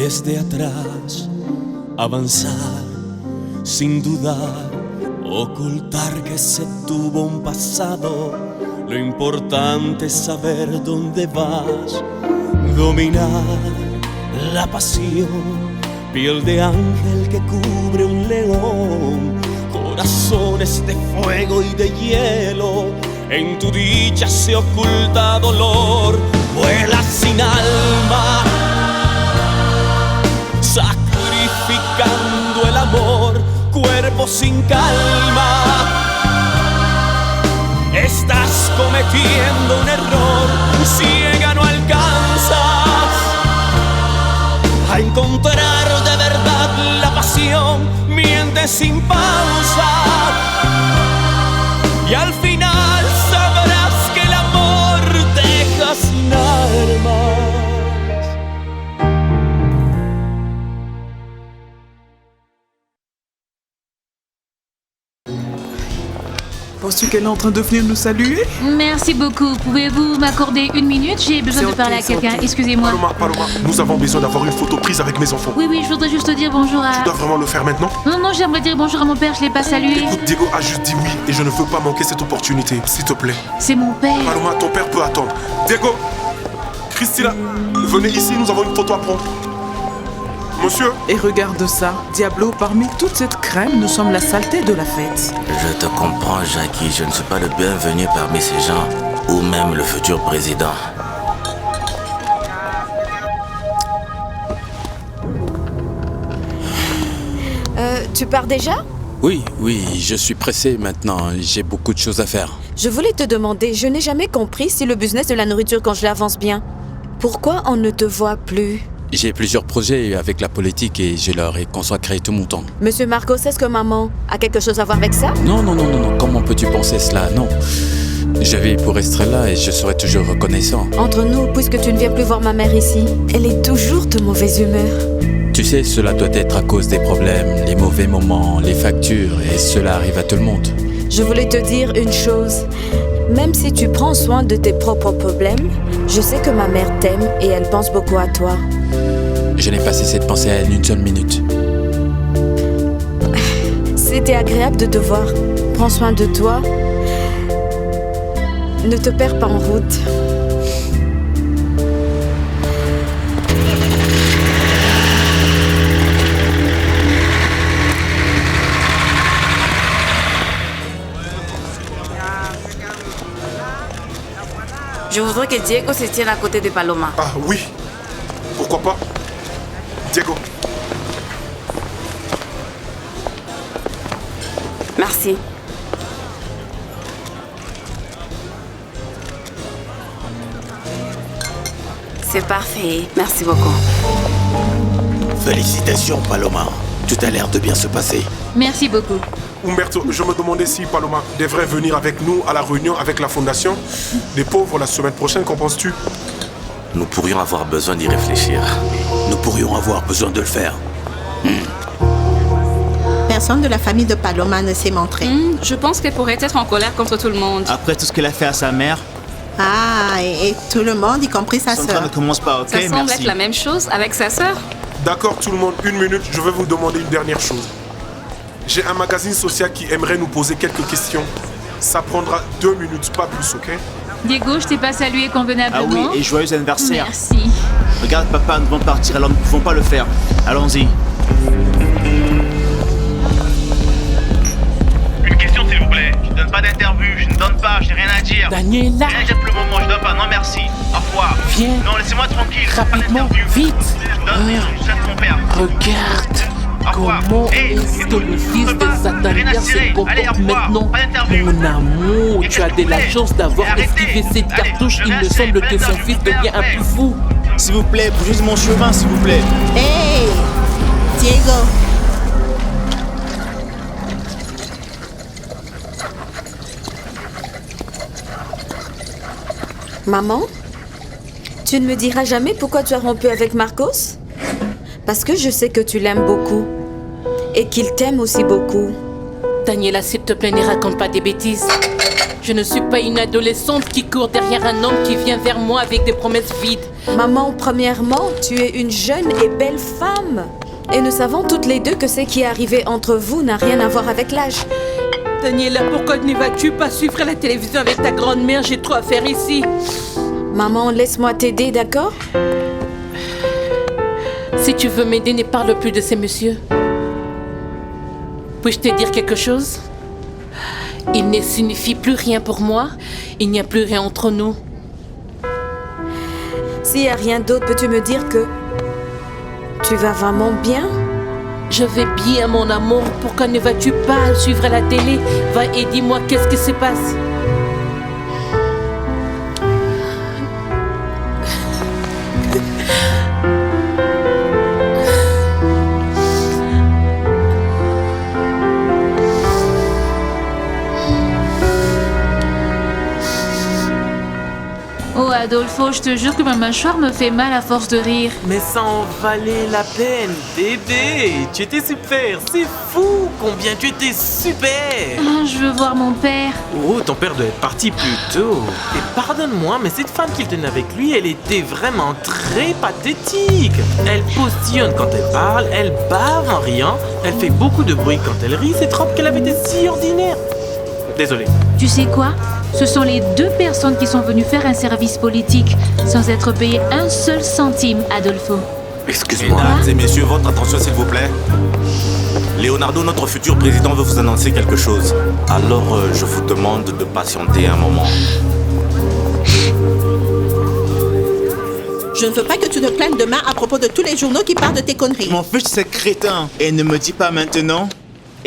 desde atrás, avanzar sin dudar, ocultar que se tuvo un pasado. Lo importante es saber dónde vas, dominar la pasión, piel de ángel que cubre un león, corazones de fuego y de hielo. En tu dicha se oculta dolor, vuela sin alma, sacrificando el amor, cuerpo sin calma. Estás cometiendo un error, ciega no alcanzas a encontrar de verdad la pasión, mientes sin pausa y al final sabrás que el amor deja sin armas. Penses-tu qu'elle est en train de venir nous saluer? Merci beaucoup. Pouvez-vous m'accorder une minute? J'ai besoin de parler à quelqu'un. Excusez-moi. Paloma, nous avons besoin d'avoir une photo prise avec mes enfants. Oui, je voudrais juste dire bonjour à... Tu dois vraiment le faire maintenant? Non, j'aimerais dire bonjour à mon père, je l'ai pas salué. Écoute, Diego a juste dit oui et je ne veux pas manquer cette opportunité, s'il te plaît. C'est mon père. Paloma, ton père peut attendre. Diego, Christina, venez ici, nous avons une photo à prendre. Monsieur? Et regarde ça, Diablo, parmi toute cette crème, nous sommes la saleté de la fête. Je te comprends, Jackie, je ne suis pas le bienvenu parmi ces gens, ou même le futur président. Tu pars déjà? Oui, je suis pressé maintenant, j'ai beaucoup de choses à faire. Je voulais te demander, je n'ai jamais compris si le business de la nourriture congelée avance bien. Pourquoi on ne te voit plus? J'ai plusieurs projets avec la politique et je leur ai consacré tout mon temps. Monsieur Marcos, est-ce que maman a quelque chose à voir avec ça? Non, comment peux-tu penser cela? Non. Je vis pour Estrella et je serai toujours reconnaissant. Entre nous, puisque tu ne viens plus voir ma mère ici, elle est toujours de mauvaise humeur. Tu sais, cela doit être à cause des problèmes, les mauvais moments, les factures, et cela arrive à tout le monde. Je voulais te dire une chose. Même si tu prends soin de tes propres problèmes, je sais que ma mère t'aime et elle pense beaucoup à toi. Je n'ai pas cessé de penser à elle une seule minute. C'était agréable de te voir. Prends soin de toi. Ne te perds pas en route. Je voudrais que Diego se tienne à côté de Paloma. Ah oui, pourquoi pas? Diego. Merci. C'est parfait. Merci beaucoup. Félicitations, Paloma. Tout a l'air de bien se passer. Merci beaucoup. Humberto, je me demandais si Paloma devrait venir avec nous à la réunion avec la Fondation des pauvres la semaine prochaine, qu'en penses-tu? Nous pourrions avoir besoin d'y réfléchir. Nous pourrions avoir besoin de le faire. Personne de la famille de Paloma ne s'est montré. Je pense qu'elle pourrait être en colère contre tout le monde. Après tout ce qu'elle a fait à sa mère. Ah, et tout le monde, y compris sa sœur. Sandra ne commence pas, ok? Ça semble Merci. être la même chose avec sa sœur. D'accord tout le monde, une minute, je vais vous demander une dernière chose. J'ai un magazine social qui aimerait nous poser quelques questions. Ça prendra 2 minutes, pas plus, ok? Diego, je t'ai pas salué convenablement. Ah oui, et joyeux anniversaire. Merci. Regarde, papa, nous devons partir, alors nous ne pouvons pas le faire. Allons-y. Une question, s'il vous plaît. Je ne donne pas d'interview, je ne donne pas, je n'ai rien à dire. Daniela. Rien à dire pour le moment, je donne pas, non merci. Au revoir. Viens. Non, laissez-moi tranquille. Rapidement, vite. Je donne rien, je chasse mon père. Regarde. Comment est-ce que le fils de Satalia se comporte maintenant? Mon amour, tu as de la chance d'avoir esquivé cette cartouche. Il me semble que son fils devient un peu fou. S'il vous plaît, bougez de mon chemin, s'il vous plaît. Hey, Diego. Maman, tu ne me diras jamais pourquoi tu as rompu avec Marcos? Parce que je sais que tu l'aimes beaucoup. Et qu'il t'aime aussi beaucoup. Daniela, s'il te plaît, ne raconte pas des bêtises. Je ne suis pas une adolescente qui court derrière un homme qui vient vers moi avec des promesses vides. Maman, premièrement, tu es une jeune et belle femme. Et nous savons toutes les deux que ce qui est arrivé entre vous n'a rien à voir avec l'âge. Daniela, pourquoi ne vas-tu pas suivre la télévision avec ta grand-mère? J'ai trop à faire ici. Maman, laisse-moi t'aider, d'accord? Si tu veux m'aider, ne parle plus de ces messieurs. Puis-je te dire quelque chose? Il ne signifie plus rien pour moi. Il n'y a plus rien entre nous. S'il n'y a rien d'autre, peux-tu me dire que tu vas vraiment bien? Je vais bien, mon amour. Pourquoi ne vas-tu pas suivre la télé? Va et dis-moi qu'est-ce qui se passe. Oh Adolfo, je te jure que ma mâchoire me fait mal à force de rire. Mais ça en valait la peine, bébé. Tu étais super, c'est fou combien tu étais super. Je veux voir mon père. Oh, ton père doit être parti plus tôt. Et pardonne-moi, mais cette femme qu'il tenait avec lui, elle était vraiment très pathétique. Elle postillonne quand elle parle, elle bave en riant, elle fait beaucoup de bruit quand elle rit, cette robe qu'elle avait été si ordinaire. Désolé. Tu sais quoi? Ce sont les 2 personnes qui sont venues faire un service politique sans être payées un seul centime, Adolfo. Excuse-moi. Mesdames et messieurs, votre attention s'il vous plaît. Leonardo, notre futur président, veut vous annoncer quelque chose. Alors, je vous demande de patienter un moment. Je ne veux pas que tu te plaignes demain à propos de tous les journaux qui parlent de tes conneries. Je m'en fiche de ces crétins. Et ne me dis pas maintenant.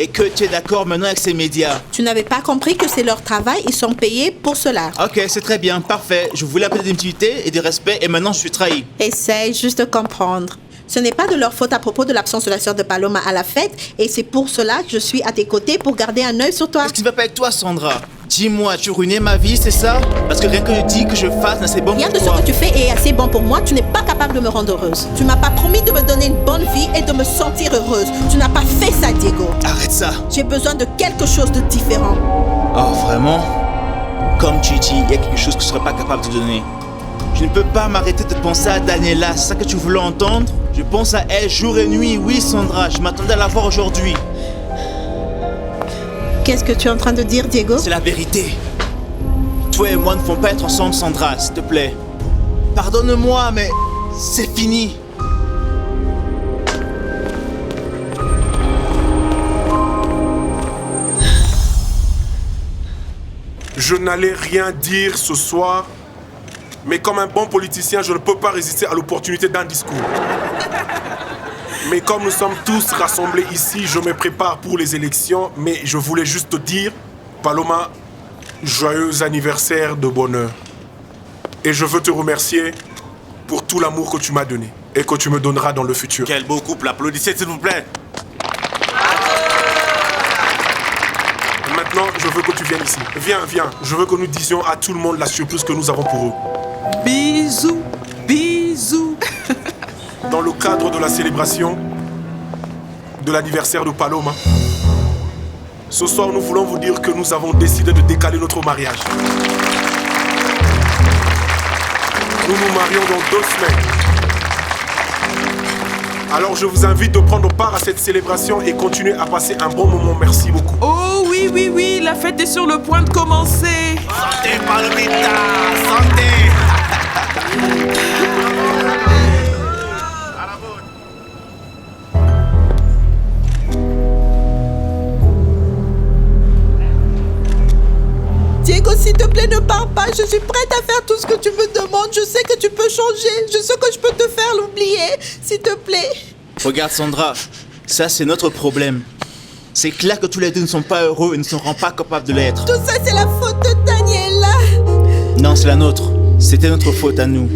Et que tu es d'accord maintenant avec ces médias. Tu n'avais pas compris que c'est leur travail, ils sont payés pour cela. Ok, c'est très bien, parfait. Je voulais un peu d'intimité et de respect et maintenant je suis trahi. Essaye juste de comprendre. Ce n'est pas de leur faute à propos de l'absence de la sœur de Paloma à la fête et c'est pour cela que je suis à tes côtés pour garder un œil sur toi. Qu'est-ce qui ne va pas avec toi, Sandra? Dis-moi, tu ruinais ma vie, c'est ça? Parce que rien que je dis que je fasse, c'est bon pour toi. Rien de ce que tu fais est assez bon pour moi. Tu n'es pas capable de me rendre heureuse. Tu m'as pas promis de me donner une bonne vie et de me sentir heureuse. Tu n'as pas fait ça, Diego. Arrête ça. J'ai besoin de quelque chose de différent. Oh, vraiment? Comme tu dis, il y a quelque chose que je ne serais pas capable de donner. Je ne peux pas m'arrêter de penser à Daniela. C'est ça que tu voulais entendre? Je pense à elle jour et nuit. Oui, Sandra, je m'attendais à la voir aujourd'hui. Qu'est-ce que tu es en train de dire, Diego? C'est la vérité. Toi et moi ne pouvons pas être ensemble, Sandra, s'il te plaît. Pardonne-moi, mais c'est fini. Je n'allais rien dire ce soir, mais comme un bon politicien, je ne peux pas résister à l'opportunité d'un discours. Mais comme nous sommes tous rassemblés ici, je me prépare pour les élections, mais je voulais juste te dire, Paloma, joyeux anniversaire de bonheur. Et je veux te remercier pour tout l'amour que tu m'as donné et que tu me donneras dans le futur. Quel beau couple, applaudissez s'il vous plaît. Maintenant, je veux que tu viennes ici. Viens, viens. Je veux que nous disions à tout le monde la surprise que nous avons pour eux. Bisous, bisous. Dans le cadre de la célébration de l'anniversaire de Paloma, ce soir, nous voulons vous dire que nous avons décidé de décaler notre mariage. Nous nous marions dans 2 semaines. Alors, je vous invite de prendre part à cette célébration et continuer à passer un bon moment. Merci beaucoup. Oh oui, oui, oui, la fête est sur le point de commencer. Santé, Palomita, santé. Diego, s'il te plaît, ne pars pas. Je suis prête à faire tout ce que tu me demandes. Je sais que tu peux changer. Je sais que je peux te faire l'oublier. S'il te plaît. Regarde, Sandra, ça c'est notre problème. C'est clair que tous les deux ne sont pas heureux et ne seront pas capables de l'être. Tout ça, c'est la faute de Daniela. Non, c'est la nôtre. C'était notre faute à nous.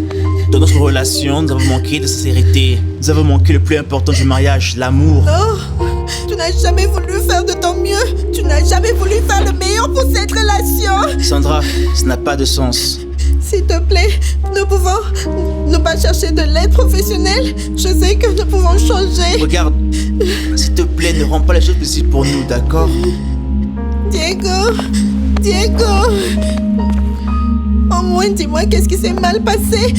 Dans notre relation, nous avons manqué de sincérité. Nous avons manqué le plus important du mariage, l'amour. Oh, tu n'as jamais voulu faire de ton mieux. Tu n'as jamais voulu faire le meilleur pour cette relation. Sandra, ça n'a pas de sens. S'il te plaît, nous pouvons ne pas chercher de l'aide professionnelle. Je sais que nous pouvons changer. Regarde, s'il te plaît, ne rends pas les choses possibles pour nous, d'accord? Diego, Diego! Au moins, dis-moi qu'est-ce qui s'est mal passé?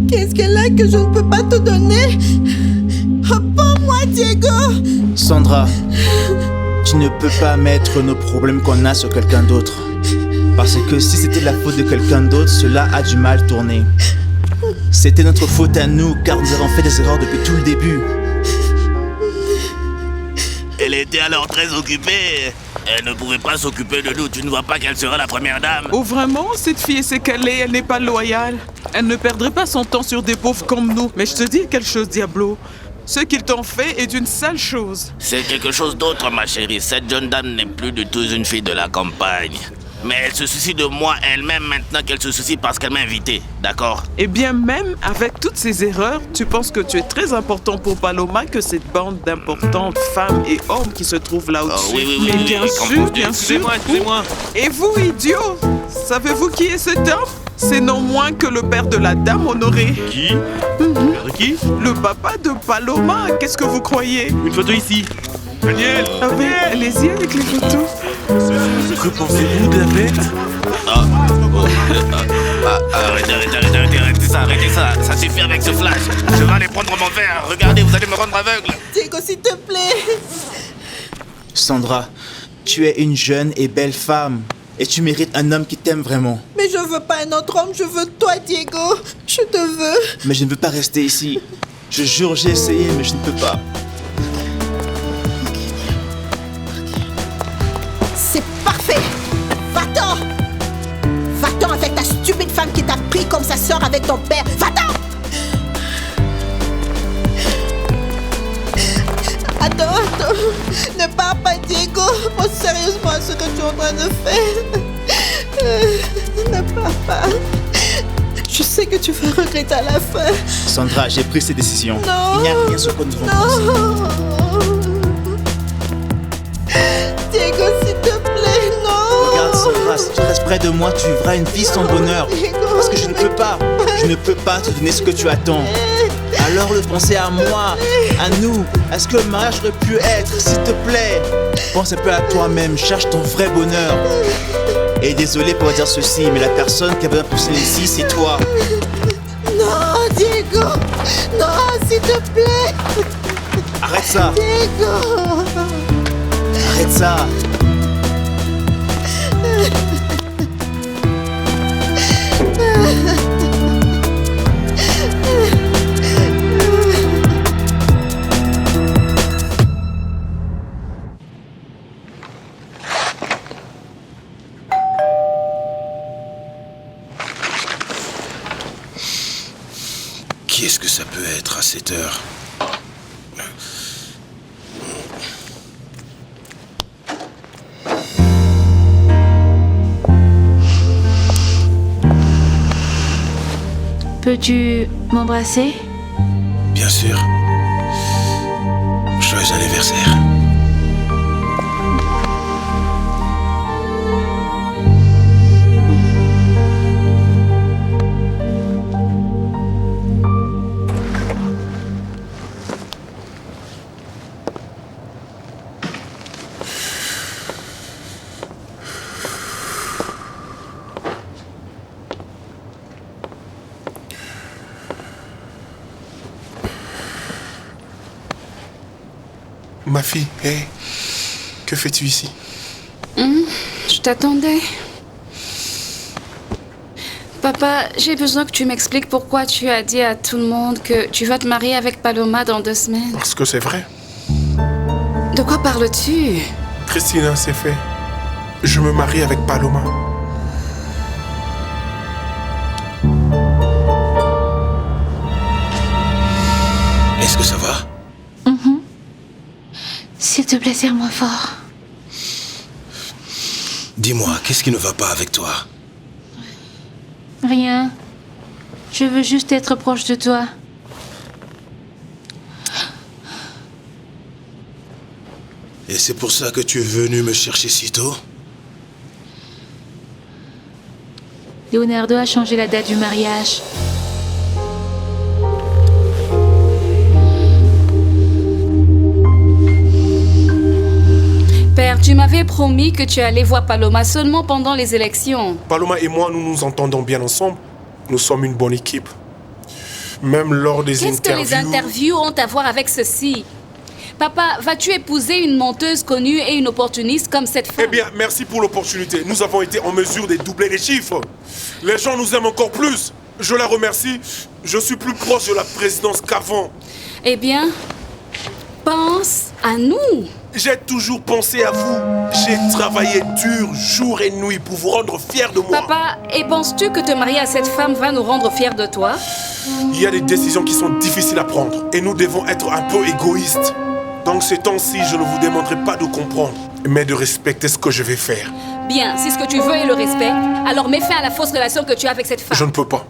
Qu'est-ce qu'elle a que je ne peux pas te donner? Réponds-moi, Diego! Sandra, tu ne peux pas mettre nos problèmes qu'on a sur quelqu'un d'autre. Parce que si c'était la faute de quelqu'un d'autre, cela a du mal tourné. C'était notre faute à nous, car nous avons fait des erreurs depuis tout le début. Elle était alors très occupée. Elle ne pouvait pas s'occuper de nous. Tu ne vois pas qu'elle sera la première dame? Oh vraiment, cette fille est calée, elle n'est pas loyale. Elle ne perdrait pas son temps sur des pauvres comme nous. Mais je te dis quelque chose, Diablo. Ce qu'ils t'ont fait est une sale chose. C'est quelque chose d'autre, ma chérie. Cette jeune dame n'est plus du tout une fille de la campagne. Mais elle se soucie de moi elle-même maintenant qu'elle se soucie parce qu'elle m'a invité, d'accord? Eh bien, même avec toutes ces erreurs, tu penses que tu es très important pour Paloma que cette bande d'importantes femmes et hommes qui se trouvent là au-dessus. Oui, Mais bien sûr, bien sûr. Excusez-moi. Et vous, idiots, savez-vous qui est cet homme? C'est non moins que le père de la dame honorée. Qui? Père de qui? Le papa de Paloma, qu'est-ce que vous croyez? Une photo ici. Daniel! Ah oui, allez-y avec les photos. Que pensez-vous de la fête? Arrêtez ça, ça suffit avec ce flash. Je vais aller prendre mon verre, regardez, vous allez me rendre aveugle. Diego, s'il te plaît. Sandra, tu es une jeune et belle femme. Et tu mérites un homme qui t'aime vraiment. Mais je veux pas un autre homme, je veux toi, Diego. Je te veux. Mais je ne veux pas rester ici. Je jure, j'ai essayé, mais je ne peux pas. C'est parfait. Va-t'en. Va-t'en avec ta stupide femme qui t'a pris comme sa sœur avec ton père. Va-t'en. Attends. Ne pars pas, Diego. Pense sérieusement à ce que tu es en train de faire. Ne pars pas. Je sais que tu vas regretter à la fin. Sandra, j'ai pris ces décisions. Non. Il n'y a rien sur quoi nous devons penser. Diego, s'il te plaît, non. Regarde, Sandra, si tu restes près de moi, tu vivras une vie sans bonheur. Parce que je ne peux pas. Je ne peux pas te donner ce que tu attends. Alors le penser à moi, à nous, à ce que le mariage aurait pu être, s'il te plaît. Pense un peu à toi-même, cherche ton vrai bonheur. Et désolé pour dire ceci, mais la personne qui a besoin de pousser ici, c'est toi. Non, Diego. Non, s'il te plaît. Arrête ça. Diego. Arrête ça. Qui est-ce que ça peut être à cette heure? Peux-tu m'embrasser? Bien sûr. Joyeux anniversaire. Ma fille, hé, que fais-tu ici? Je t'attendais. Papa, j'ai besoin que tu m'expliques pourquoi tu as dit à tout le monde que tu vas te marier avec Paloma dans 2 semaines. Parce que c'est vrai. De quoi parles-tu? Christina, c'est fait. Je me marie avec Paloma. Est-ce que ça va? S'il te plaît, serre-moi fort. Dis-moi, qu'est-ce qui ne va pas avec toi? Rien. Je veux juste être proche de toi. Et c'est pour ça que tu es venu me chercher si tôt? Leonardo a changé la date du mariage. Père, Car tu m'avais promis que tu allais voir Paloma seulement pendant les élections. Paloma et moi, nous nous entendons bien ensemble. Nous sommes une bonne équipe. Même lors des interviews... Qu'est-ce que les interviews ont à voir avec ceci? Papa, vas-tu épouser une menteuse connue et une opportuniste comme cette femme? Eh bien, merci pour l'opportunité. Nous avons été en mesure de doubler les chiffres. Les gens nous aiment encore plus. Je la remercie. Je suis plus proche de la présidence qu'avant. Eh bien, pense à nous. J'ai toujours pensé à vous. J'ai travaillé dur, jour et nuit, pour vous rendre fiers de moi. Papa, et penses-tu que te marier à cette femme va nous rendre fiers de toi? Il y a des décisions qui sont difficiles à prendre. Et nous devons être un peu égoïstes. Dans ces temps-ci, je ne vous demanderai pas de comprendre, mais de respecter ce que je vais faire. Bien, si ce que tu veux est le respect, alors mets fin à la fausse relation que tu as avec cette femme. Je ne peux pas.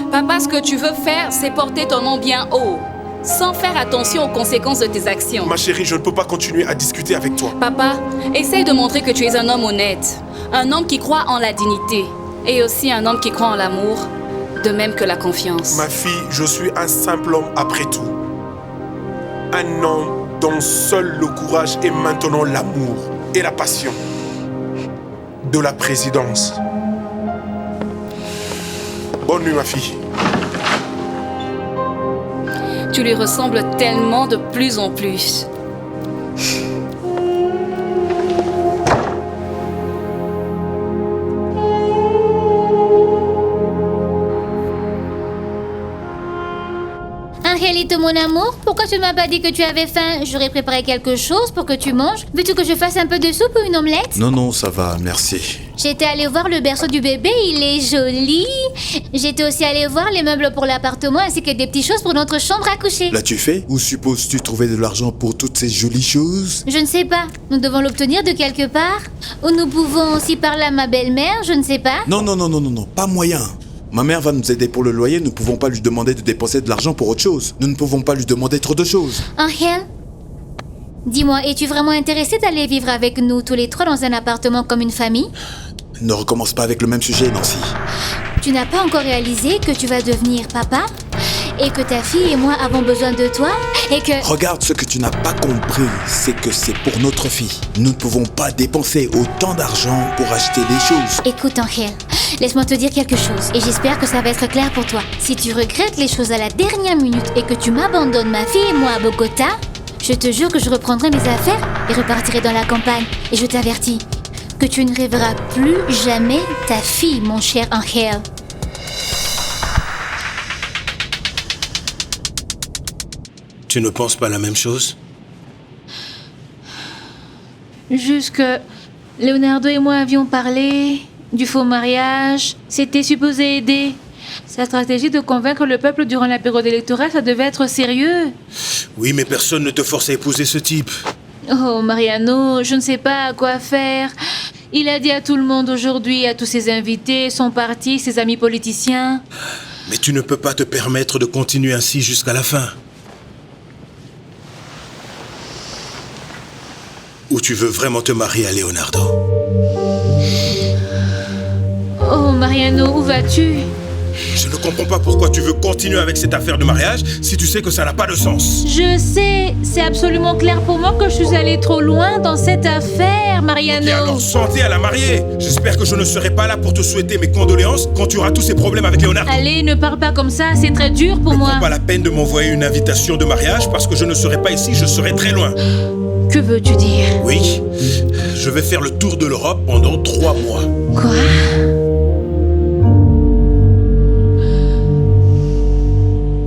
Papa, ce que tu veux faire, c'est porter ton nom bien haut, sans faire attention aux conséquences de tes actions. Ma chérie, je ne peux pas continuer à discuter avec toi. Papa, essaye de montrer que tu es un homme honnête, un homme qui croit en la dignité, et aussi un homme qui croit en l'amour, de même que la confiance. Ma fille, je suis un simple homme après tout. Un homme dont seul le courage est maintenant l'amour et la passion de la présidence. Bonne nuit, ma fille. Tu lui ressembles tellement de plus en plus. Angelito, mon amour, pourquoi tu m'as pas dit que tu avais faim? J'aurais préparé quelque chose pour que tu manges. Veux-tu que je fasse un peu de soupe ou une omelette? Non, ça va, merci. J'étais allée voir le berceau du bébé, il est joli. J'étais aussi allée voir les meubles pour l'appartement ainsi que des petites choses pour notre chambre à coucher. L'as-tu fait? Où supposes-tu trouver de l'argent pour toutes ces jolies choses? Je ne sais pas. Nous devons l'obtenir de quelque part. Ou nous pouvons aussi parler à ma belle-mère, je ne sais pas. Non, pas moyen. Ma mère va nous aider pour le loyer, nous ne pouvons pas lui demander de dépenser de l'argent pour autre chose. Nous ne pouvons pas lui demander trop de choses. Angel, dis-moi, es-tu vraiment intéressé d'aller vivre avec nous tous les trois dans un appartement comme une famille? Ne recommence pas avec le même sujet, Nancy. Tu n'as pas encore réalisé que tu vas devenir papa? Et que ta fille et moi avons besoin de toi? Et que... Regarde, ce que tu n'as pas compris, c'est que c'est pour notre fille. Nous ne pouvons pas dépenser autant d'argent pour acheter des choses. Écoute, Angel, laisse-moi te dire quelque chose. Et j'espère que ça va être clair pour toi. Si tu regrettes les choses à la dernière minute et que tu m'abandonnes ma fille et moi à Bogota, je te jure que je reprendrai mes affaires et repartirai dans la campagne. Et je t'avertis que tu ne rêveras plus jamais ta fille, mon cher Angel. Tu ne penses pas la même chose? Juste que Leonardo et moi avions parlé du faux mariage. C'était supposé aider. Sa stratégie de convaincre le peuple durant la période électorale, ça devait être sérieux. Oui, mais personne ne te force à épouser ce type. Oh, Mariano, je ne sais pas à quoi faire. Il a dit à tout le monde aujourd'hui, à tous ses invités, son parti, ses amis politiciens. Mais tu ne peux pas te permettre de continuer ainsi jusqu'à la fin. Ou tu veux vraiment te marier à Leonardo? Oh, Mariano, où vas-tu? Je ne comprends pas pourquoi tu veux continuer avec cette affaire de mariage si tu sais que ça n'a pas de sens. Je sais, c'est absolument clair pour moi que je suis allée trop loin dans cette affaire, Mariano. Et alors santé à la mariée. J'espère que je ne serai pas là pour te souhaiter mes condoléances quand tu auras tous ces problèmes avec Leonardo. Allez, ne parle pas comme ça, c'est très dur pour moi. Ne prends pas la peine de m'envoyer une invitation de mariage parce que je ne serai pas ici, je serai très loin. Que veux-tu dire? Oui, je vais faire le tour de l'Europe pendant 3 mois. Quoi?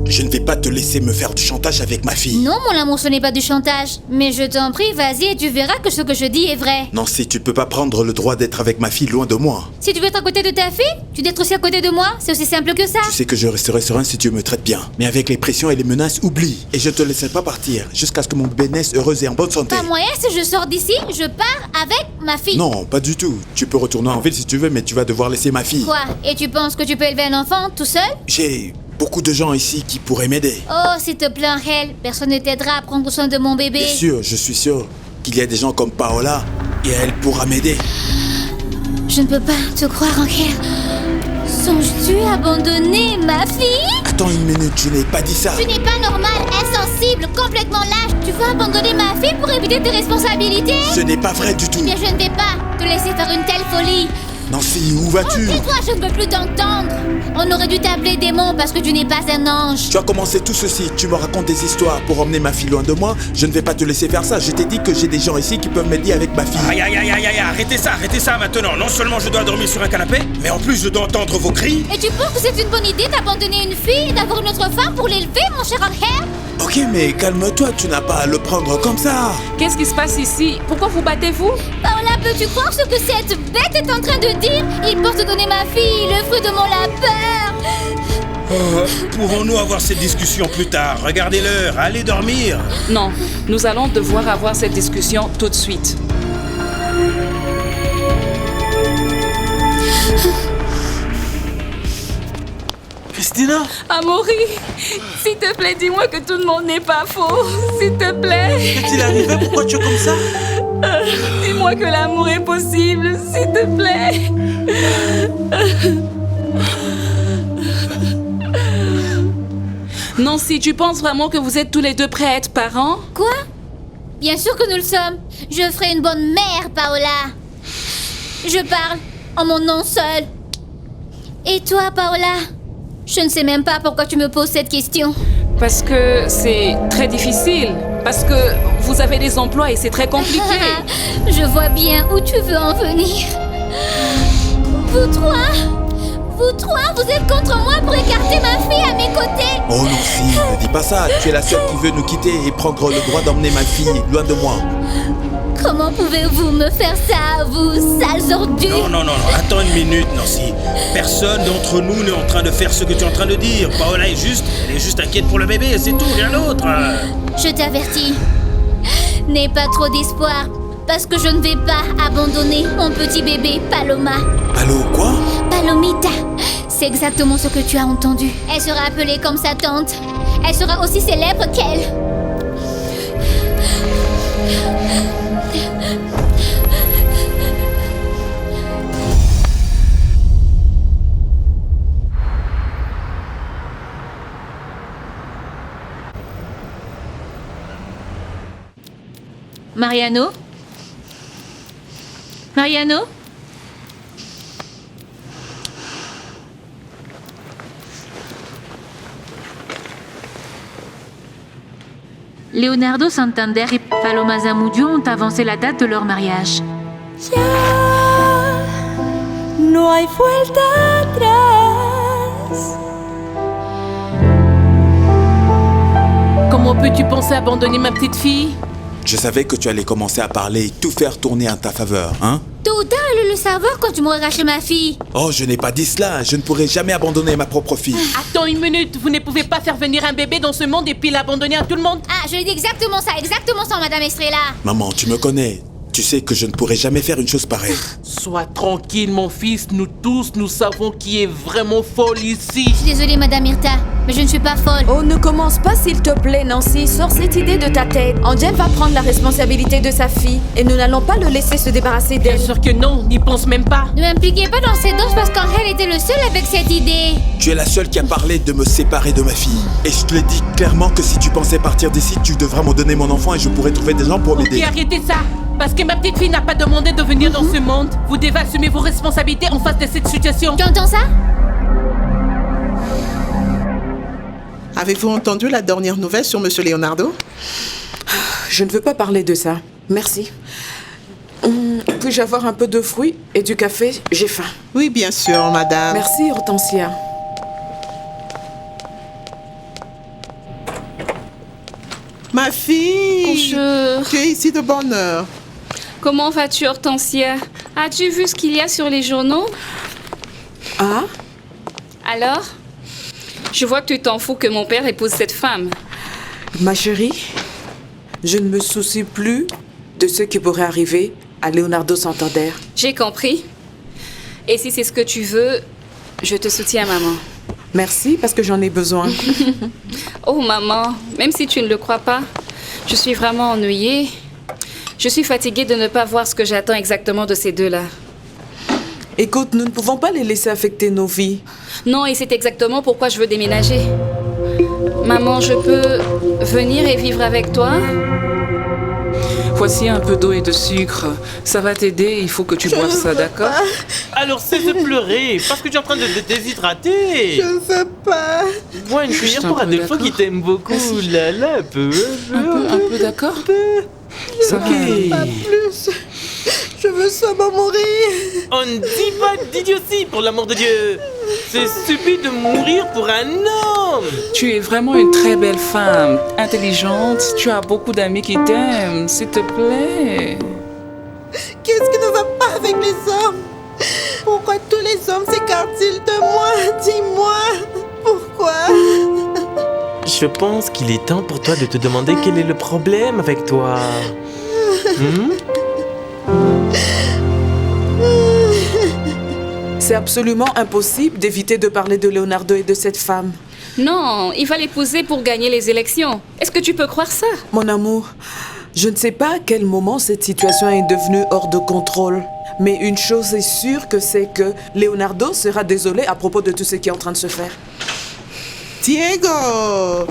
Je ne vais pas te laisser me faire du chantage avec ma fille. Non, mon amour, ce n'est pas du chantage. Mais je t'en prie, vas-y et tu verras que ce que je dis est vrai. Nancy, tu peux pas prendre le droit d'être avec ma fille loin de moi. Si tu veux être à côté de ta fille, tu dois être aussi à côté de moi. C'est aussi simple que ça. Tu sais que je resterai serein si tu me traites bien. Mais avec les pressions et les menaces, oublie. Et je te laisserai pas partir jusqu'à ce que mon bébé naisse heureuse et en bonne santé. Pas moyen, si je sors d'ici, je pars avec ma fille. Non, pas du tout. Tu peux retourner en ville si tu veux, mais tu vas devoir laisser ma fille. Quoi? Et tu penses que tu peux élever un enfant tout seul? J'ai beaucoup de gens ici qui pourraient m'aider. Oh, s'il te plaît, Angel, personne ne t'aidera à prendre soin de mon bébé. Bien sûr, je suis sûr qu'il y a des gens comme Paola et elle pourra m'aider. Je ne peux pas te croire, Angel. Songes-tu abandonner ma fille? Attends une minute, je n'ai pas dit ça. Tu n'es pas normal, insensible, complètement lâche. Tu veux abandonner ma fille pour éviter tes responsabilités? Ce n'est pas vrai du tout. Eh bien, je ne vais pas te laisser faire une telle folie. Nancy, où vas-tu? Oh, tais-toi, je ne veux plus t'entendre. On aurait dû t'appeler démon parce que tu n'es pas un ange. Tu as commencé tout ceci, tu me racontes des histoires pour emmener ma fille loin de moi. Je ne vais pas te laisser faire ça. Je t'ai dit que j'ai des gens ici qui peuvent m'aider avec ma fille. Aïe, aïe, aïe, aïe, aïe, arrêtez ça maintenant. Non seulement je dois dormir sur un canapé, mais en plus je dois entendre vos cris. Et tu penses que c'est une bonne idée d'abandonner une fille et d'avoir une autre femme pour l'élever, mon cher Angel? Ok, mais calme-toi, tu n'as pas à le prendre comme ça. Qu'est-ce qui se passe ici? Pourquoi vous battez-vous? Paola, peux-tu croire ce que cette bête est en train de dire? Il pense te donner ma fille, le fruit de mon labeur. Pouvons-nous avoir cette discussion plus tard? Regardez l'heure, allez dormir. Non, nous allons devoir avoir cette discussion tout de suite. Christina? Amaury, s'il te plaît, dis-moi que tout le monde n'est pas faux. S'il te plaît. Qu'est-il arrivé? Pourquoi tu es comme ça? Dis-moi que l'amour est possible, s'il te plaît. Nancy, tu penses vraiment que vous êtes tous les deux prêts à être parents? Quoi? Bien sûr que nous le sommes. Je ferai une bonne mère, Paola. Je parle en mon nom seul. Et toi, Paola? Je ne sais même pas pourquoi tu me poses cette question. Parce que c'est très difficile. Parce que vous avez des emplois et c'est très compliqué. Je vois bien où tu veux en venir. Vous trois, vous êtes contre moi pour écarter ma fille à mes côtés. Oh Nancy, ne dis pas ça. Tu es la seule qui veut nous quitter et prendre le droit d'emmener ma fille loin de moi. Comment pouvez-vous me faire ça, vous sales ordures? Non, attends une minute, Nancy. Personne d'entre nous n'est en train de faire ce que tu es en train de dire. Paola elle est juste inquiète pour le bébé, c'est tout, rien d'autre. Je t'avertis, n'aie pas trop d'espoir, parce que je ne vais pas abandonner mon petit bébé Paloma. Palo quoi? Palomita, c'est exactement ce que tu as entendu. Elle sera appelée comme sa tante. Elle sera aussi célèbre qu'elle. Mariano? Mariano? Leonardo Santander et Paloma Zamudio ont avancé la date de leur mariage. Ya no hay vuelta atrás. Comment peux-tu penser abandonner ma petite fille? Je savais que tu allais commencer à parler et tout faire tourner en ta faveur, hein? Tôt ou tard, elle le savoir quand tu m'aurais racheté ma fille. Oh, je n'ai pas dit cela. Je ne pourrai jamais abandonner ma propre fille. Attends une minute, vous ne pouvez pas faire venir un bébé dans ce monde et puis l'abandonner à tout le monde? Ah, je lui dis exactement ça, Madame Estrella. Maman, tu me connais. Tu sais que je ne pourrai jamais faire une chose pareille. Sois tranquille, mon fils. Nous tous, nous savons qui est vraiment folle ici. Je suis désolée, Madame Myrta, mais je ne suis pas folle. Oh, ne commence pas, s'il te plaît, Nancy. Sors cette idée de ta tête. Angel va prendre la responsabilité de sa fille et nous n'allons pas le laisser se débarrasser d'elle. Bien sûr que non, n'y pense même pas. Ne m'impliquez pas dans ces danses parce qu'Angel était le seul avec cette idée. Tu es la seule qui a parlé de me séparer de ma fille. Et je te l'ai dit clairement que si tu pensais partir d'ici, tu devras me donner mon enfant et je pourrai trouver des gens pour m'aider. Ok, arrêtez ça. Parce que ma petite fille n'a pas demandé de venir dans ce monde. Vous devez assumer vos responsabilités en face de cette situation. Tu entends ça? Avez-vous entendu la dernière nouvelle sur Monsieur Leonardo? Je ne veux pas parler de ça. Merci. Puis-je avoir un peu de fruits et du café? J'ai faim. Oui, bien sûr, madame. Merci, Hortensia. Ma fille! Bonjour. Tu es ici de bonne heure. Comment vas-tu, Hortensia? As-tu vu ce qu'il y a sur les journaux? Ah? Alors? Je vois que tu t'en fous que mon père épouse cette femme. Ma chérie, je ne me soucie plus de ce qui pourrait arriver à Leonardo Santander. J'ai compris. Et si c'est ce que tu veux, je te soutiens, maman. Merci, parce que j'en ai besoin. Oh, maman, même si tu ne le crois pas, je suis vraiment ennuyée. Je suis fatiguée de ne pas voir ce que j'attends exactement de ces deux-là. Écoute, nous ne pouvons pas les laisser affecter nos vies. Non, et c'est exactement pourquoi je veux déménager. Maman, je peux venir et vivre avec toi? Voici un peu d'eau et de sucre. Ça va t'aider, il faut que tu boives ça, d'accord? Alors cesse de pleurer, parce que tu es en train de te déshydrater. Je ne veux pas. Bois une cuillère pour Adolfo qui t'aime beaucoup. Là, là, un peu, Un peu, d'accord? Ça va. Pas plus. Je veux seulement mourir. On ne dit pas d'idiotie, pour l'amour de Dieu. C'est stupide de mourir pour un homme. Tu es vraiment une très belle femme, intelligente. Tu as beaucoup d'amis qui t'aiment, s'il te plaît. Qu'est-ce qui ne va pas avec les hommes? Pourquoi tous les hommes s'écartent-ils de moi? Dis-moi, pourquoi? Je pense qu'il est temps pour toi de te demander quel est le problème avec toi. C'est absolument impossible d'éviter de parler de Leonardo et de cette femme. Non, il va l'épouser pour gagner les élections. Est-ce que tu peux croire ça? Mon amour, je ne sais pas à quel moment cette situation est devenue hors de contrôle. Mais une chose est sûre, que c'est que Leonardo sera désolé à propos de tout ce qui est en train de se faire. Diego,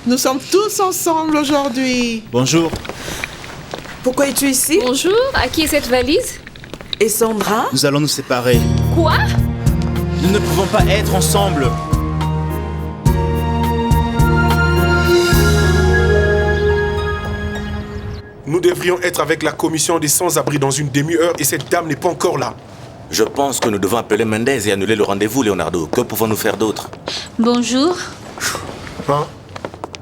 nous sommes tous ensemble aujourd'hui. Bonjour. Pourquoi es-tu ici? Bonjour, à qui est cette valise? Et Sandra? Nous allons nous séparer. Quoi? Nous ne pouvons pas être ensemble. Nous devrions être avec la commission des sans-abri dans une demi-heure et cette dame n'est pas encore là. Je pense que nous devons appeler Mendez et annuler le rendez-vous, Leonardo. Que pouvons-nous faire d'autre? Bonjour. Hein?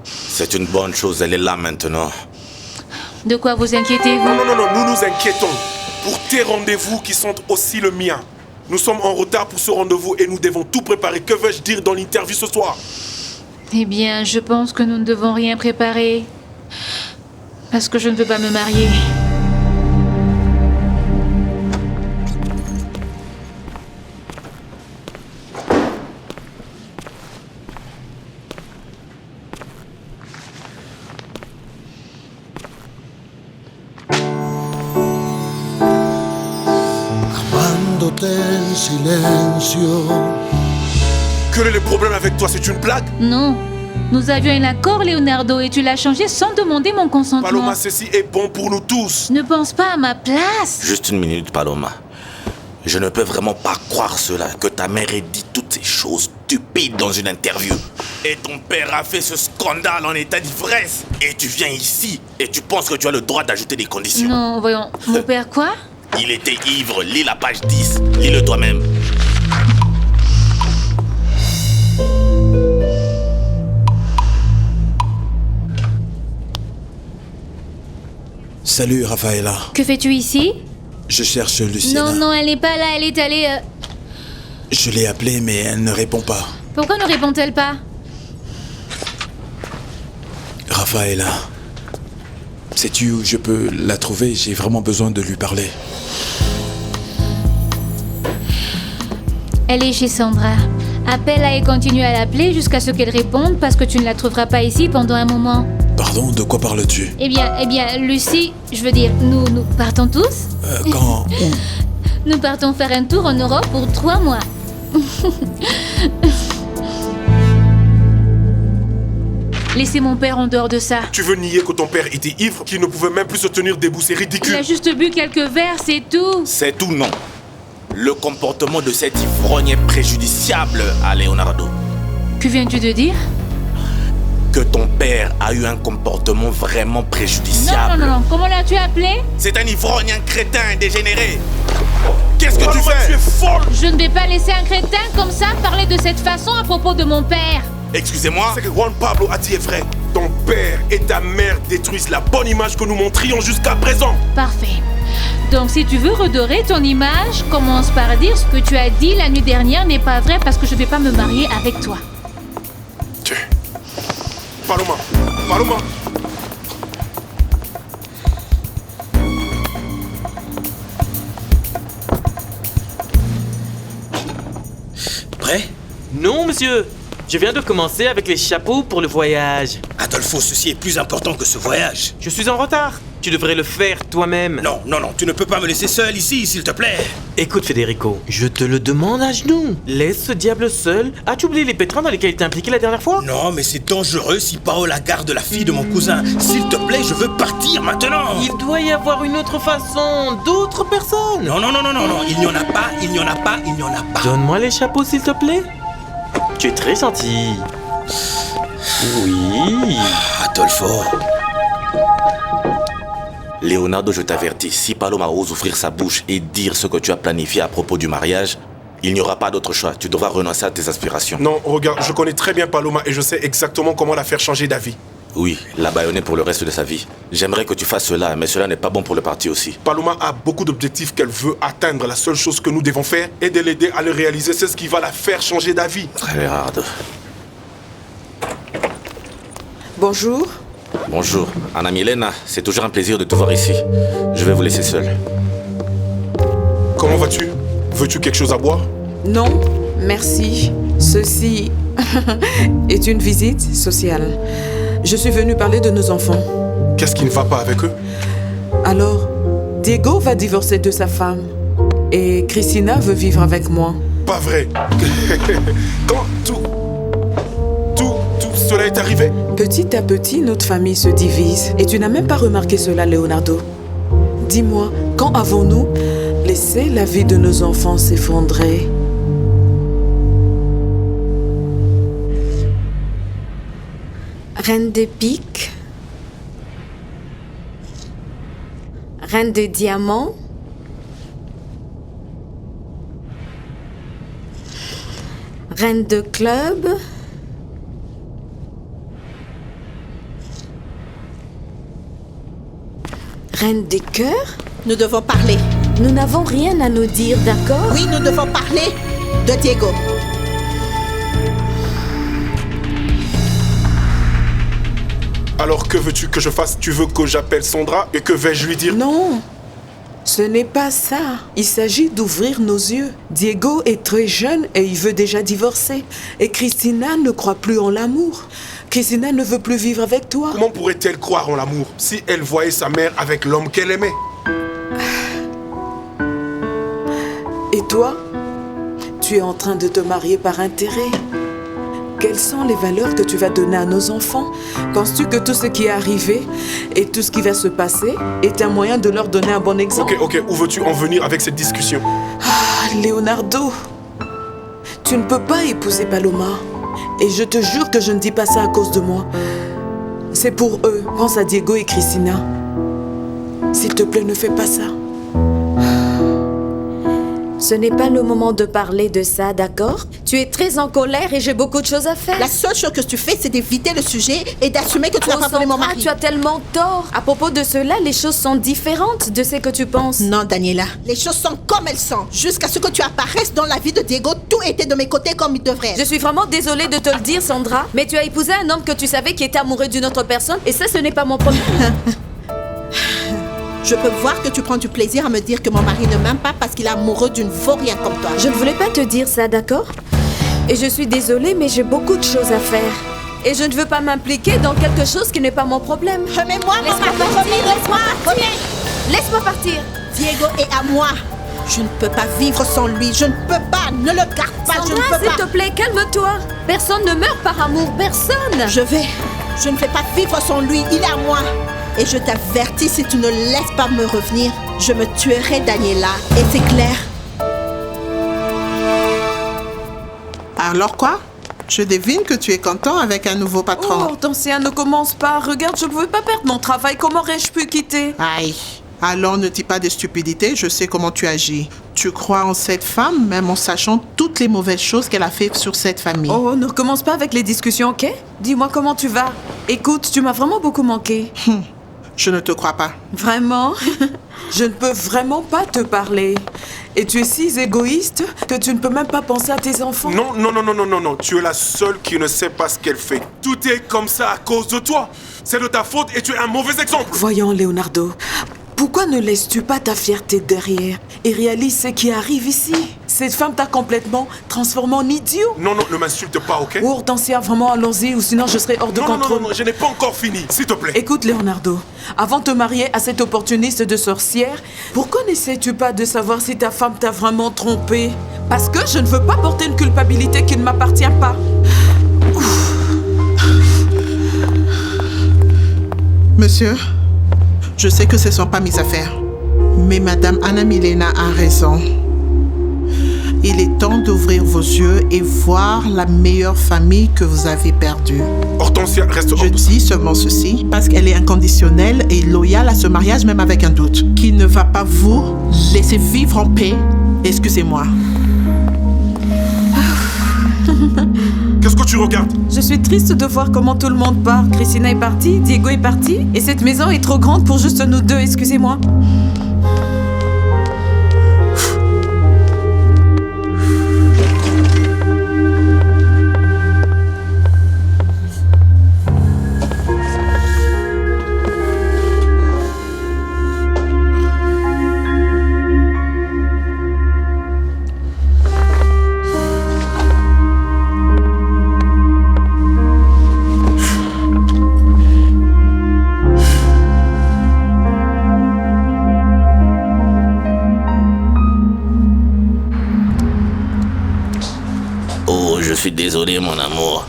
C'est une bonne chose, elle est là maintenant. De quoi vous inquiétez-vous? Non, nous nous inquiétons pour tes rendez-vous qui sont aussi le mien. Nous sommes en retard pour ce rendez-vous et nous devons tout préparer. Que veux-je dire dans l'interview ce soir? Eh bien, je pense que nous ne devons rien préparer. Parce que je ne veux pas me marier. En silencio. Quel est le problème avec toi? C'est une blague? Non. Nous avions un accord, Leonardo, et tu l'as changé sans demander mon consentement. Paloma, ceci est bon pour nous tous. Ne pense pas à ma place. Juste une minute, Paloma. Je ne peux vraiment pas croire cela, que ta mère ait dit toutes ces choses stupides dans une interview. Et ton père a fait ce scandale en état d'ivresse. Et tu viens ici et tu penses que tu as le droit d'ajouter des conditions. Non, voyons. Mon père quoi? Il était ivre, lis la page 10. Lis-le toi-même. Salut, Rafaela. Que fais-tu ici? Je cherche Luciana. Non, elle n'est pas là, elle est allée... Je l'ai appelée, mais elle ne répond pas. Pourquoi ne répond-elle pas? Rafaela, sais-tu où je peux la trouver? J'ai vraiment besoin de lui parler. Elle est chez Sandra. Appelle-la et continue à l'appeler jusqu'à ce qu'elle réponde parce que tu ne la trouveras pas ici pendant un moment. Pardon, de quoi parles-tu? Eh bien, Lucie, je veux dire, nous partons tous? Quand? Où? Nous partons faire un tour en Europe pour 3 mois. Laissez mon père en dehors de ça. Tu veux nier que ton père était ivre, qu'il ne pouvait même plus se tenir debout? C'est ridicule. Il a juste bu quelques verres, c'est tout. C'est tout, non. Le comportement de cet ivrogne est préjudiciable à Leonardo. Que viens-tu de dire? Que ton père a eu un comportement vraiment préjudiciable. Non. Comment l'as-tu appelé? C'est un ivrogne, un crétin, un dégénéré. Qu'est-ce que tu fais? Tu es folle! Je ne vais pas laisser un crétin comme ça parler de cette façon à propos de mon père. Excusez-moi? Ce que Juan Pablo a dit est vrai. Ton père et ta mère détruisent la bonne image que nous montrions jusqu'à présent. Parfait. Donc si tu veux redorer ton image, commence par dire ce que tu as dit la nuit dernière n'est pas vrai parce que je ne vais pas me marier avec toi. Tiens. Paloma. Prêt? Non, monsieur. Je viens de commencer avec les chapeaux pour le voyage. Adolfo, ceci est plus important que ce voyage. Je suis en retard. Tu devrais le faire toi-même. Non, non, non, tu ne peux pas me laisser seul ici, s'il te plaît. Écoute, Federico, je te le demande à genoux. Laisse ce diable seul. As-tu oublié les pétrins dans lesquels il t'es impliqué la dernière fois? Non, mais c'est dangereux si Paola garde la fille de mon cousin. S'il te plaît, je veux partir maintenant. Il doit y avoir une autre façon, d'autres personnes. Non, non, non, non, non, non, il n'y en a pas, il n'y en a pas, il n'y en a pas. Donne-moi les chapeaux, s'il te plaît. Tu es très gentil. Oui. Adolfo. Leonardo, je t'avertis, si Paloma ose ouvrir sa bouche et dire ce que tu as planifié à propos du mariage, il n'y aura pas d'autre choix. Tu devras renoncer à tes aspirations. Non, regarde, je connais très bien Paloma et je sais exactement comment la faire changer d'avis. Oui, la bâillonner pour le reste de sa vie. J'aimerais que tu fasses cela, mais cela n'est pas bon pour le parti aussi. Paloma a beaucoup d'objectifs qu'elle veut atteindre. La seule chose que nous devons faire est de l'aider à le réaliser. C'est ce qui va la faire changer d'avis. Très hard. Bonjour. Bonjour. Anna Milena, c'est toujours un plaisir de te voir ici. Je vais vous laisser seul. Comment vas-tu? Veux-tu quelque chose à boire? Non, merci. Ceci est une visite sociale. Je suis venue parler de nos enfants. Qu'est-ce qui ne va pas avec eux? Alors, Diego va divorcer de sa femme. Et Christina veut vivre avec moi. Pas vrai. Quand tout cela est arrivé? Petit à petit, notre famille se divise. Et tu n'as même pas remarqué cela, Leonardo. Dis-moi, quand avons-nous laissé la vie de nos enfants s'effondrer? Reine de pique, reine de diamant, reine de club, reine des cœurs. Nous devons parler. Nous n'avons rien à nous dire, d'accord? Oui, nous devons parler de Diego. Alors que veux-tu que je fasse? Tu veux que j'appelle Sandra et que vais-je lui dire? Non, ce n'est pas ça. Il s'agit d'ouvrir nos yeux. Diego est très jeune et il veut déjà divorcer. Et Christina ne croit plus en l'amour. Christina ne veut plus vivre avec toi. Comment pourrait-elle croire en l'amour si elle voyait sa mère avec l'homme qu'elle aimait? Et toi, tu es en train de te marier par intérêt. Quelles sont les valeurs que tu vas donner à nos enfants? Penses-tu que tout ce qui est arrivé et tout ce qui va se passer est un moyen de leur donner un bon exemple? Ok, où veux-tu en venir avec cette discussion? Ah, Leonardo, tu ne peux pas épouser Paloma. Et je te jure que je ne dis pas ça à cause de moi. C'est pour eux. Pense à Diego et Christina. S'il te plaît, ne fais pas ça. Ce n'est pas le moment de parler de ça, d'accord? Tu es très en colère et j'ai beaucoup de choses à faire. La seule chose que tu fais, c'est d'éviter le sujet et d'assumer que tu n'as pas volé mon mari. Tu as tellement tort. À propos de cela, les choses sont différentes de ce que tu penses. Non, Daniela. Les choses sont comme elles sont. Jusqu'à ce que tu apparaisses dans la vie de Diego, tout était de mes côtés comme il devrait être. Je suis vraiment désolée de te le dire, Sandra, mais tu as épousé un homme que tu savais qui était amoureux d'une autre personne et ça, ce n'est pas mon problème. Je peux voir que tu prends du plaisir à me dire que mon mari ne m'aime pas parce qu'il est amoureux d'une vaurien comme toi. Je ne voulais pas te dire ça, d'accord? Et je suis désolée, mais j'ai beaucoup de choses à faire. Et je ne veux pas m'impliquer dans quelque chose qui n'est pas mon problème. Remets-moi mon mari, laisse-moi partir. Laisse-moi partir. Diego est à moi. Je ne peux pas vivre sans lui. Je ne peux pas. Ne le garde pas. Sandra, je ne peux pas. s'il te plaît, calme-toi. Personne ne meurt par amour. Personne. Je ne vais pas vivre sans lui. Il est à moi. Et je t'avertis, si tu ne laisses pas me revenir, je me tuerai, Daniela. Et c'est clair. Alors quoi? Je devine que tu es content avec un nouveau patron. Oh, Dancien, ne commence pas. Regarde, je ne pouvais pas perdre mon travail. Comment aurais-je pu quitter? Aïe. Alors ne dis pas de stupidité, je sais comment tu agis. Tu crois en cette femme, même en sachant toutes les mauvaises choses qu'elle a fait sur cette famille. Oh, ne recommence pas avec les discussions, ok? Dis-moi comment tu vas. Écoute, tu m'as vraiment beaucoup manqué. Je ne te crois pas. Vraiment? Je ne peux vraiment pas te parler. Et tu es si égoïste que tu ne peux même pas penser à tes enfants. Non. Tu es la seule qui ne sait pas ce qu'elle fait. Tout est comme ça à cause de toi. C'est de ta faute et tu es un mauvais exemple. Voyons, Leonardo. Pourquoi ne laisses-tu pas ta fierté derrière et réalise ce qui arrive ici? Cette femme t'a complètement transformé en idiot. Non, ne m'insulte pas, ok? Ou Hortensia, vraiment, allons-y, ou sinon je serai hors de contrôle. Non, je n'ai pas encore fini, s'il te plaît. Écoute, Leonardo, avant de te marier à cette opportuniste de sorcière, pourquoi n'essaies-tu pas de savoir si ta femme t'a vraiment trompé? Parce que je ne veux pas porter une culpabilité qui ne m'appartient pas. Monsieur, je sais que ce ne sont pas mes affaires, mais Madame Anna Milena a raison. Il est temps d'ouvrir vos yeux et voir la meilleure famille que vous avez perdue. Hortensia, reste... Je dis seulement ceci parce qu'elle est inconditionnelle et loyale à ce mariage, même avec un doute, qui ne va pas vous laisser vivre en paix. Excusez-moi. Qu'est-ce que tu regardes? Je suis triste de voir comment tout le monde part. Christina est partie, Diego est parti, et cette maison est trop grande pour juste nous deux, excusez-moi. Je suis désolé, mon amour.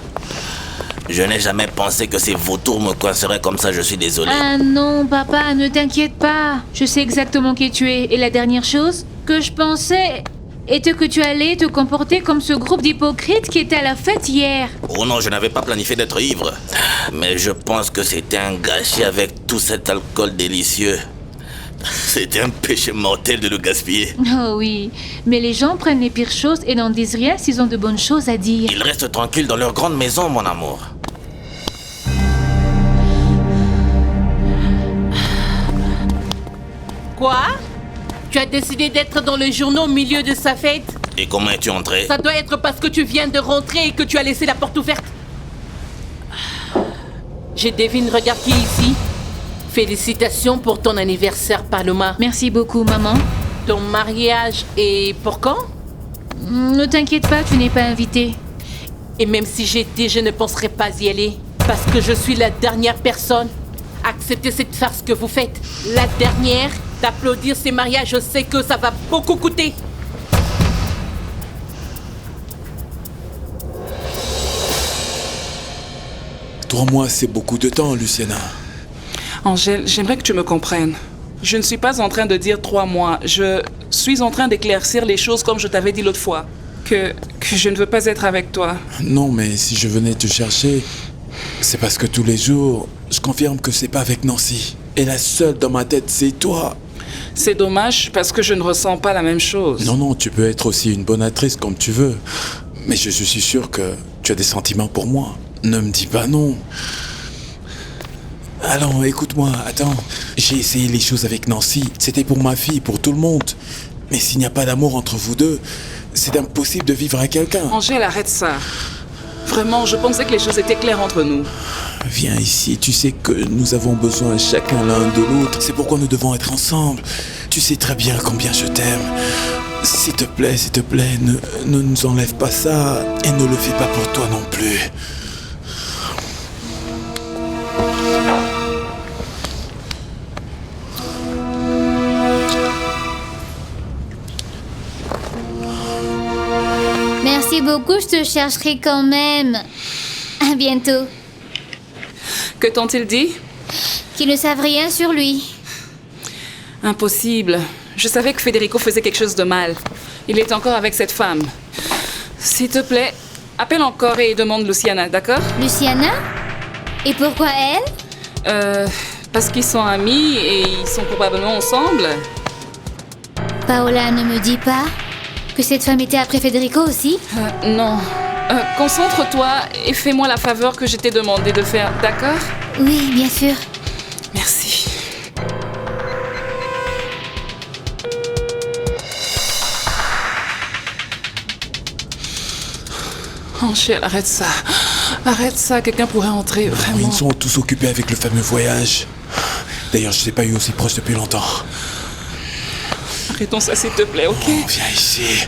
Je n'ai jamais pensé que ces vautours me coinceraient comme ça, je suis désolé. Ah non, papa, ne t'inquiète pas. Je sais exactement qui tu es. Et la dernière chose que je pensais était que tu allais te comporter comme ce groupe d'hypocrites qui était à la fête hier. Oh non, je n'avais pas planifié d'être ivre. Mais je pense que c'était un gâchis avec tout cet alcool délicieux. C'était un péché mortel de le gaspiller. Oh oui, mais les gens prennent les pires choses et n'en disent rien s'ils ont de bonnes choses à dire. Ils restent tranquilles dans leur grande maison, mon amour. Quoi? Tu as décidé d'être dans le journaux au milieu de sa fête? Et comment es-tu entré? Ça doit être parce que tu viens de rentrer et que tu as laissé la porte ouverte. Je devine, regarde qui est ici. Félicitations pour ton anniversaire, Paloma. Merci beaucoup, maman. Ton mariage est pour quand? Ne t'inquiète pas, tu n'es pas invitée. Et même si j'étais, je ne penserais pas y aller. Parce que je suis la dernière personne à accepter cette farce que vous faites. La dernière d'applaudir ces mariages, je sais que ça va beaucoup coûter. Trois mois, c'est beaucoup de temps, Luciana. Angèle, j'aimerais que tu me comprennes. Je ne suis pas en train de dire 3 mois. Je suis en train d'éclaircir les choses comme je t'avais dit l'autre fois. Que je ne veux pas être avec toi. Non, mais si je venais te chercher, c'est parce que tous les jours, je confirme que c'est pas avec Nancy. Et la seule dans ma tête, c'est toi. C'est dommage parce que je ne ressens pas la même chose. Non, tu peux être aussi une bonne actrice comme tu veux. Mais je suis sûr que tu as des sentiments pour moi. Ne me dis pas non. Allons, écoute-moi, attends. J'ai essayé les choses avec Nancy. C'était pour ma fille, pour tout le monde. Mais s'il n'y a pas d'amour entre vous deux, c'est impossible de vivre avec quelqu'un. Angèle, arrête ça. Vraiment, je pensais que les choses étaient claires entre nous. Viens ici, tu sais que nous avons besoin chacun l'un de l'autre. C'est pourquoi nous devons être ensemble. Tu sais très bien combien je t'aime. S'il te plaît, ne nous enlève pas ça. Et ne le fais pas pour toi non plus. Merci beaucoup, je te chercherai quand même. À bientôt. Que t'ont-ils dit? Qu'ils ne savent rien sur lui. Impossible. Je savais que Federico faisait quelque chose de mal. Il est encore avec cette femme. S'il te plaît, appelle encore et demande Luciana, d'accord? Luciana? Et pourquoi elle? Parce qu'ils sont amis et ils sont probablement ensemble. Paola ne me dit pas que cette femme était après Federico aussi? Non. Concentre-toi et fais-moi la faveur que je t'ai demandé de faire, d'accord? Oui, bien sûr. Merci. Angèle, arrête ça. Arrête ça, quelqu'un pourrait entrer, vraiment. Ils sont tous occupés avec le fameux voyage. D'ailleurs, je t'ai pas eu aussi proche depuis longtemps. Arrêtons ça, s'il te plaît, ok? Viens ici.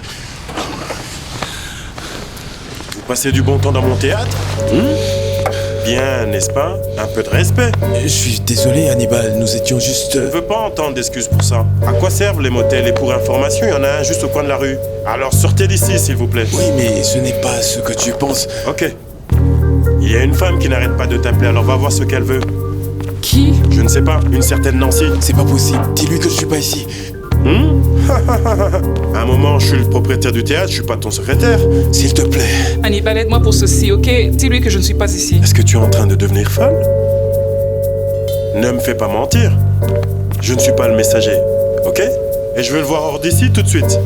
Vous passez du bon temps dans mon théâtre? Bien, n'est-ce pas? Un peu de respect. Je suis désolé, Hannibal, nous étions juste... Je ne veux pas entendre d'excuses pour ça. À quoi servent les motels? Et pour information, il y en a un juste au coin de la rue. Alors sortez d'ici, s'il vous plaît. Oui, mais ce n'est pas ce que tu penses. Ok. Il y a une femme qui n'arrête pas de t'appeler, alors va voir ce qu'elle veut. Qui? Je ne sais pas, une certaine Nancy. C'est pas possible, dis-lui que je suis pas ici. À un moment, je suis le propriétaire du théâtre, je suis pas ton secrétaire. S'il te plaît. Hannibal, aide-moi pour ceci, ok? Dis-lui que je ne suis pas ici. Est-ce que tu es en train de devenir folle? Ne me fais pas mentir. Je ne suis pas le messager, ok? Et je vais le voir hors d'ici tout de suite.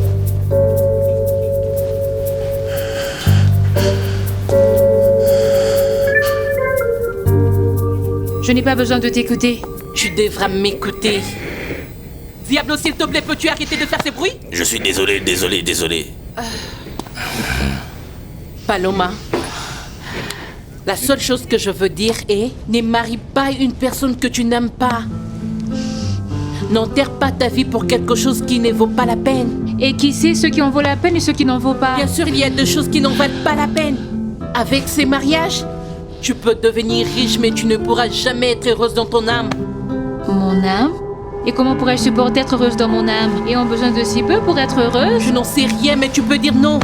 Je n'ai pas besoin de t'écouter. Tu devras m'écouter. Diablo, s'il te plaît, peux-tu arrêter de faire ces bruits? Je suis désolé. Paloma, la seule chose que je veux dire est, ne marie pas une personne que tu n'aimes pas. N'enterre pas ta vie pour quelque chose qui ne vaut pas la peine. Et qui sait ceux qui en vaut la peine et ceux qui n'en vaut pas? Bien sûr, il y a des choses qui n'en valent pas la peine. Avec ces mariages, tu peux devenir riche, mais tu ne pourras jamais être heureuse dans ton âme. Mon âme? Et comment pourrais-je supporter être heureuse dans mon âme? Et ont besoin de si peu pour être heureuse? Je n'en sais rien, mais tu peux dire non.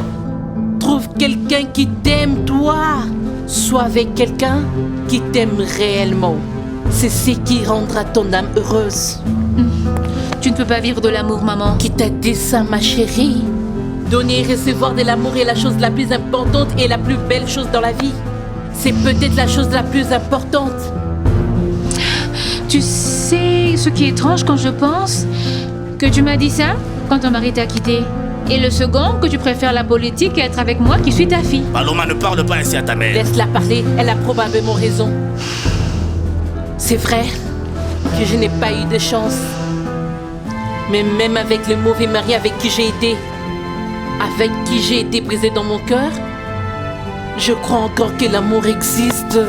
Trouve quelqu'un qui t'aime, toi. Sois avec quelqu'un qui t'aime réellement. C'est ce qui rendra ton âme heureuse. Tu ne peux pas vivre de l'amour, maman. Qui t'a dit ça, ma chérie? Donner et recevoir de l'amour est la chose la plus importante et la plus belle chose dans la vie. C'est peut-être la chose la plus importante. Tu sais ce qui est étrange quand je pense que tu m'as dit ça quand ton mari t'a quitté. Et le second, que tu préfères la politique à être avec moi qui suis ta fille. Paloma, ne parle pas ainsi à ta mère. Laisse-la parler, elle a probablement raison. C'est vrai que je n'ai pas eu de chance. Mais même avec le mauvais mari avec qui j'ai été brisée dans mon cœur, je crois encore que l'amour existe.